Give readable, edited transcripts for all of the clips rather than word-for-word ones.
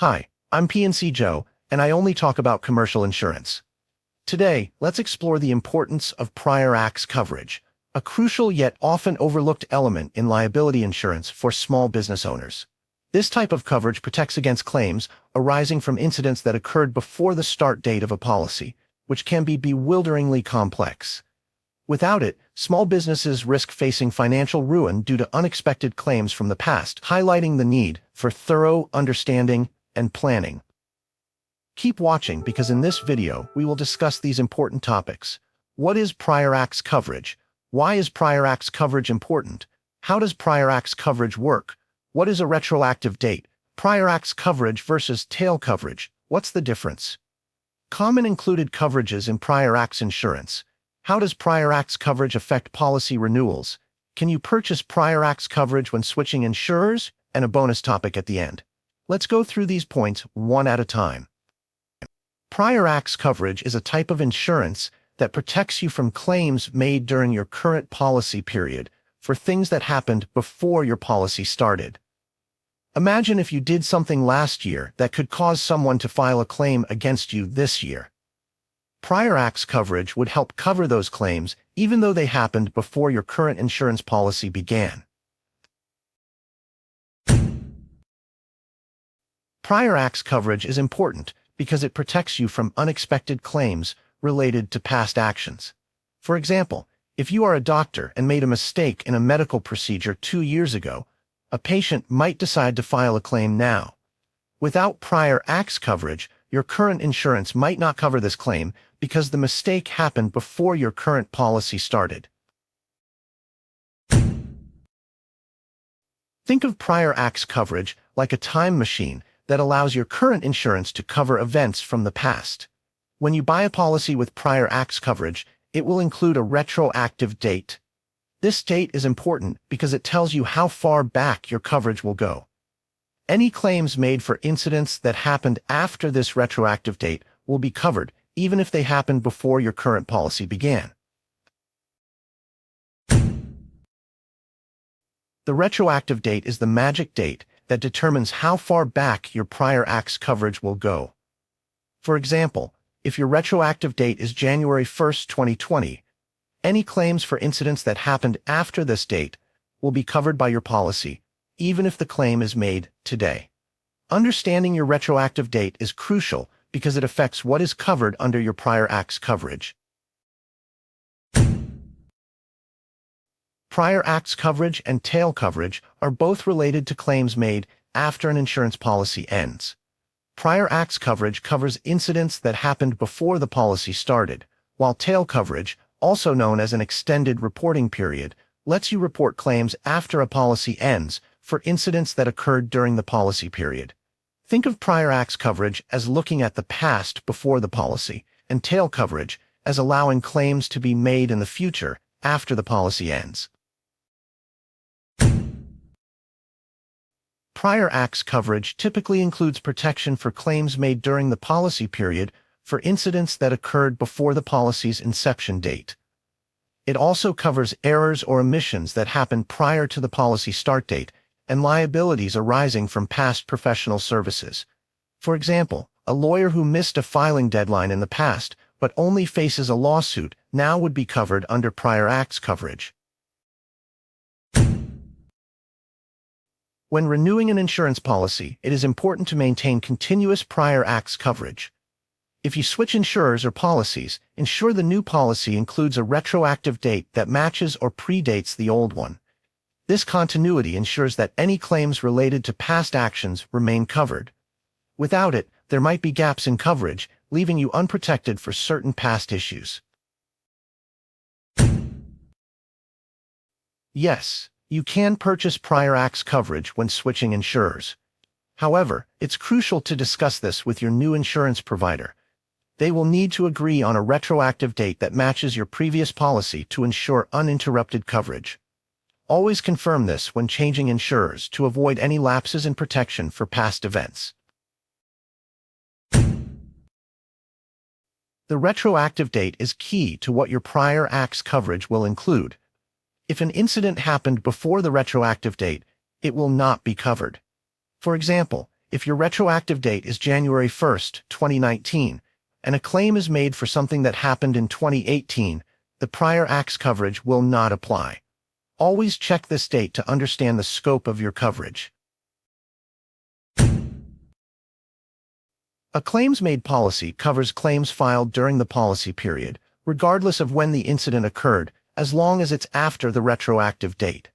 Hi, I'm PNC Joe, and I only talk about commercial insurance. Today, let's explore the importance of prior acts coverage, a crucial yet often overlooked element in liability insurance for small business owners. This type of coverage protects against claims arising from incidents that occurred before the start date of a policy, which can be bewilderingly complex. Without it, small businesses risk facing financial ruin due to unexpected claims from the past, highlighting the need for thorough understanding and planning. Keep watching because in this video, we will discuss these important topics. What is prior acts coverage? Why is prior acts coverage important? How does prior acts coverage work? What is a retroactive date? Prior acts coverage versus tail coverage. What's the difference? Common included coverages in prior acts insurance. How does prior acts coverage affect policy renewals? Can you purchase prior acts coverage when switching insurers? And a bonus topic at the end. Let's go through these points one at a time. Prior acts coverage is a type of insurance that protects you from claims made during your current policy period for things that happened before your policy started. Imagine if you did something last year that could cause someone to file a claim against you this year. Prior acts coverage would help cover those claims even though they happened before your current insurance policy began. Prior acts coverage is important because it protects you from unexpected claims related to past actions. For example, if you are a doctor and made a mistake in a medical procedure 2 years ago, a patient might decide to file a claim now. Without prior acts coverage, your current insurance might not cover this claim because the mistake happened before your current policy started. Think of prior acts coverage like a time machine that allows your current insurance to cover events from the past. When you buy a policy with prior acts coverage, it will include a retroactive date. This date is important because it tells you how far back your coverage will go. Any claims made for incidents that happened after this retroactive date will be covered, even if they happened before your current policy began. The retroactive date is the magic date that determines how far back your prior acts coverage will go. For example, if your retroactive date is January 1st, 2020, any claims for incidents that happened after this date will be covered by your policy, even if the claim is made today. Understanding your retroactive date is crucial because it affects what is covered under your prior acts coverage. Prior acts coverage and tail coverage are both related to claims made after an insurance policy ends. Prior acts coverage covers incidents that happened before the policy started, while tail coverage, also known as an extended reporting period, lets you report claims after a policy ends for incidents that occurred during the policy period. Think of prior acts coverage as looking at the past before the policy, and tail coverage as allowing claims to be made in the future after the policy ends. Prior acts coverage typically includes protection for claims made during the policy period for incidents that occurred before the policy's inception date. It also covers errors or omissions that happened prior to the policy start date and liabilities arising from past professional services. For example, a lawyer who missed a filing deadline in the past but only faces a lawsuit now would be covered under prior acts coverage. When renewing an insurance policy, it is important to maintain continuous prior acts coverage. If you switch insurers or policies, ensure the new policy includes a retroactive date that matches or predates the old one. This continuity ensures that any claims related to past actions remain covered. Without it, there might be gaps in coverage, leaving you unprotected for certain past issues. Yes, you can purchase prior acts coverage when switching insurers. However, it's crucial to discuss this with your new insurance provider. They will need to agree on a retroactive date that matches your previous policy to ensure uninterrupted coverage. Always confirm this when changing insurers to avoid any lapses in protection for past events. The retroactive date is key to what your prior acts coverage will include. If an incident happened before the retroactive date, it will not be covered. For example, If your retroactive date is January 1st, 2019, and a claim is made for something that happened in 2018, the prior act's coverage will not apply. Always check this date to understand the scope of your coverage. A claims-made policy covers claims filed during the policy period, regardless of when the incident occurred, as long as it's after the retroactive date.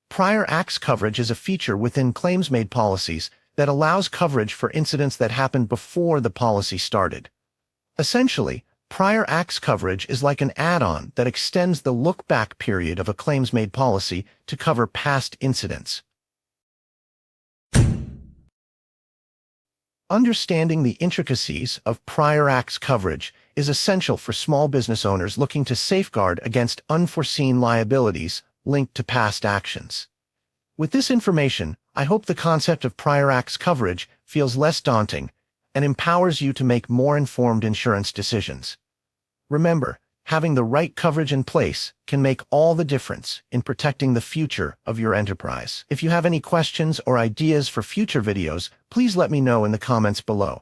Prior acts coverage is a feature within claims-made policies that allows coverage for incidents that happened before the policy started. Essentially, prior acts coverage is like an add-on that extends the look-back period of a claims-made policy to cover past incidents. Understanding the intricacies of prior acts coverage is essential for small business owners looking to safeguard against unforeseen liabilities linked to past actions. With this information, I hope the concept of prior acts coverage feels less daunting and empowers you to make more informed insurance decisions. Remember, having the right coverage in place can make all the difference in protecting the future of your enterprise. If you have any questions or ideas for future videos, please let me know in the comments below.